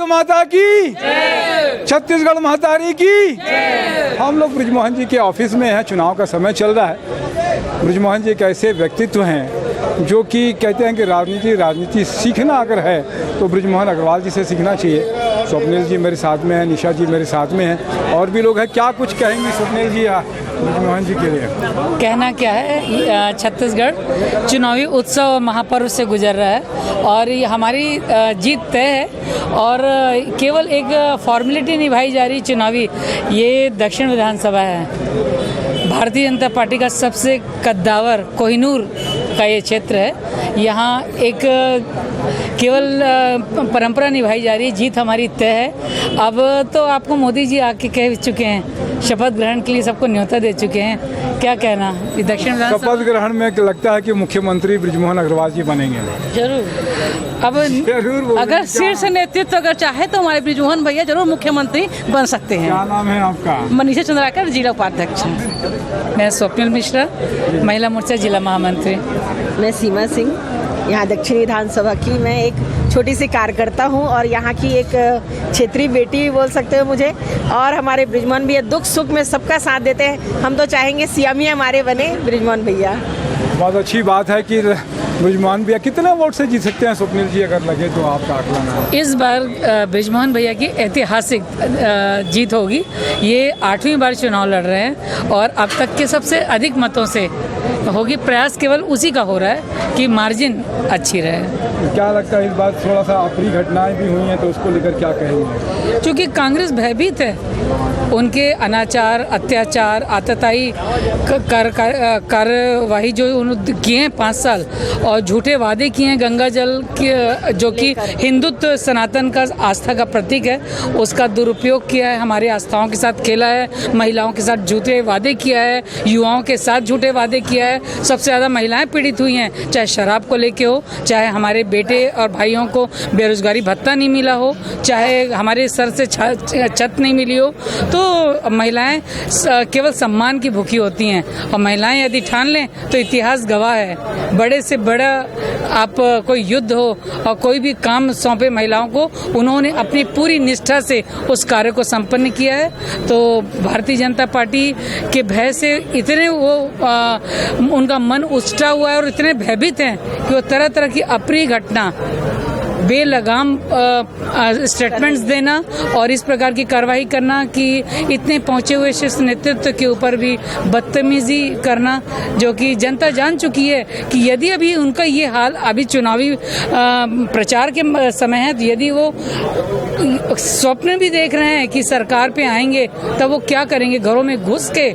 माता की छत्तीसगढ़ महतारी की। हम लोग बृजमोहन जी के ऑफिस में हैं, चुनाव का समय चल रहा है। बृजमोहन जी एक ऐसे व्यक्तित्व हैं जो कि कहते हैं कि राजनीति सीखना अगर है तो बृजमोहन अग्रवाल जी से सीखना चाहिए। स्वप्निल जी मेरे साथ में हैं, निशा जी मेरे साथ में हैं, और भी लोग हैं। क्या कुछ कहेंगी स्वप्निल जी बृजमोहन जी के लिए? कहना क्या है, छत्तीसगढ़ चुनावी उत्सव और महापर्व से गुजर रहा है और ये हमारी जीत तय है और केवल एक फॉर्मेलिटी निभाई जा रही चुनावी। ये दक्षिण विधानसभा है, भारतीय जनता पार्टी का सबसे कद्दावर कोहिनूर का ये क्षेत्र है। यहाँ एक केवल परंपरा निभाई जा रही है, जीत हमारी तय है। अब तो आपको मोदी जी आके कह चुके हैं, शपथ ग्रहण के लिए सबको न्योता दे चुके हैं। क्या कहना ये दक्षिण विधानसभा शपथ ग्रहण में लगता है कि मुख्यमंत्री बृजमोहन अग्रवाल जी बनेंगे? जरूर। अब जरूर अगर शीर्ष नेतृत्व अगर चाहे तो हमारे बृजमोहन भैया जरूर मुख्यमंत्री बन सकते हैं। क्या नाम है आपका? मनीषा चंद्राकर, जिला उपाध्यक्ष। मैं स्वप्निल मिश्रा, महिला मोर्चा जिला महामंत्री। मैं सीमा सिंह, यहाँ दक्षिण विधानसभा की मैं एक छोटी सी कार्यकर्ता हूँ और यहाँ की एक क्षेत्रीय बेटी भी बोल सकते हो मुझे। और हमारे बृजमोहन भैया दुख सुख में सबका साथ देते हैं। हम तो चाहेंगे सीएम ही हमारे बने बृजमोहन भैया। बहुत अच्छी बात है कि बृजमोहन भैया कितने वोट से जीत सकते हैं स्वप्निल जी, अगर लगे तो आपका आकलन है? इस बार बृजमोहन भैया की ऐतिहासिक जीत होगी। ये 8वीं बार चुनाव लड़ रहे हैं और अब तक के सबसे अधिक मतों से होगी। प्रयास केवल उसी का हो रहा है कि मार्जिन अच्छी रहे। क्या लगता है इस बार थोड़ा सा अप्रिय घटनाएं भी हुई हैं तो उसको लेकर क्या कहेंगे? क्योंकि कांग्रेस भयभीत है, उनके अनाचार, अत्याचार, आतताई कार्यवाही जो उन्होंने किए हैं 5 साल और झूठे वादे किए हैं गंगा जल के, जो कि हिंदुत्व सनातन का आस्था का प्रतीक है, उसका दुरुपयोग किया है, हमारी आस्थाओं के साथ खेला है, महिलाओं के साथ झूठे वादे किया है, युवाओं के साथ झूठे वादे किया है। सबसे ज़्यादा महिलाएं पीड़ित हुई हैं, चाहे शराब को लेके हो, चाहे हमारे बेटे और भाइयों को बेरोजगारी भत्ता नहीं मिला हो, चाहे हमारे सर से छत नहीं मिली हो। तो महिलाएं केवल सम्मान की भूखी होती हैं और महिलाएं यदि ठान लें तो इतिहास गवाह है। बड़े से बड़ा आप कोई युद्ध हो और कोई भी काम सौंपे महिलाओं को, उन्होंने अपनी पूरी निष्ठा से उस कार्य को संपन्न किया है। तो भारतीय जनता पार्टी के भय से इतने उनका मन उछटा हुआ है और इतने भयभीत हैं कि वो तरह तरह की अप्रिय घटना, बेलगाम स्टेटमेंट्स देना और इस प्रकार की कार्रवाई करना कि इतने पहुंचे हुए शीर्ष नेतृत्व के ऊपर भी बदतमीजी करना, जो कि जनता जान चुकी है कि यदि अभी उनका ये हाल अभी चुनावी प्रचार के समय है, यदि वो स्वप्न भी देख रहे हैं कि सरकार पे आएंगे तब वो क्या करेंगे, घरों में घुस के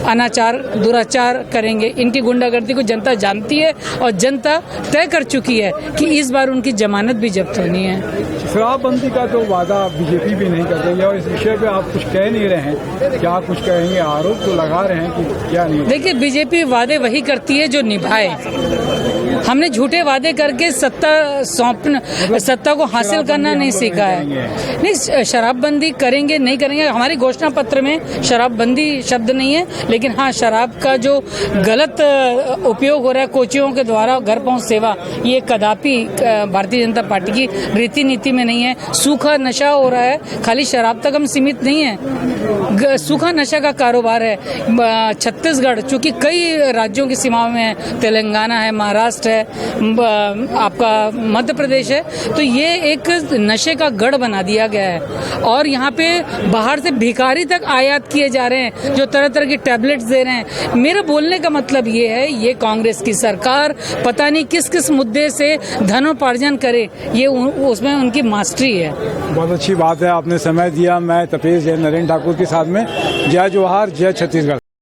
अनाचार दुराचार करेंगे। इनकी गुंडागर्दी को जनता जानती है और जनता तय कर चुकी है कि इस बार उनकी जमानत भी जब्त होनी है। शराबबंदी का तो वादा बीजेपी भी नहीं कर रही है और इस विषय पे आप कुछ कह नहीं रहे हैं, क्या कुछ कहेंगे? आरोप तो लगा रहे हैं कि क्या नहीं? देखिए, बीजेपी वादे वही करती है जो निभाए। हमने झूठे वादे करके सत्ता को हासिल करना नहीं सीखा है। नहीं, शराबबंदी करेंगे नहीं करेंगे, हमारे घोषणा पत्र में शराबबंदी शब्द नहीं है, लेकिन हाँ, शराब का जो गलत उपयोग हो रहा है कोचियों के द्वारा घर पहुंच सेवा, ये कदापि भारतीय जनता पार्टी की रीति नीति में नहीं है। सूखा नशा हो रहा है, खाली शराब तक हम सीमित नहीं है, सूखा नशा का कारोबार है। छत्तीसगढ़ चूंकि कई राज्यों की सीमाओं में है, तेलंगाना है, महाराष्ट्र है, आपका मध्य प्रदेश है, तो ये एक नशे का गढ़ बना दिया गया है और यहाँ पे बाहर से भिखारी तक आयात किए जा रहे हैं जो तरह तरह की टैबलेट्स दे रहे हैं। मेरा बोलने का मतलब ये है, ये कांग्रेस की सरकार पता नहीं किस किस मुद्दे से धनोपार्जन करे, ये उसमें उनकी मास्टरी है। बहुत अच्छी बात है, आपने समय दिया। मैं तपेश जय नरेंद्र ठाकुर के साथ में। जय जोहार, जय छत्तीसगढ़।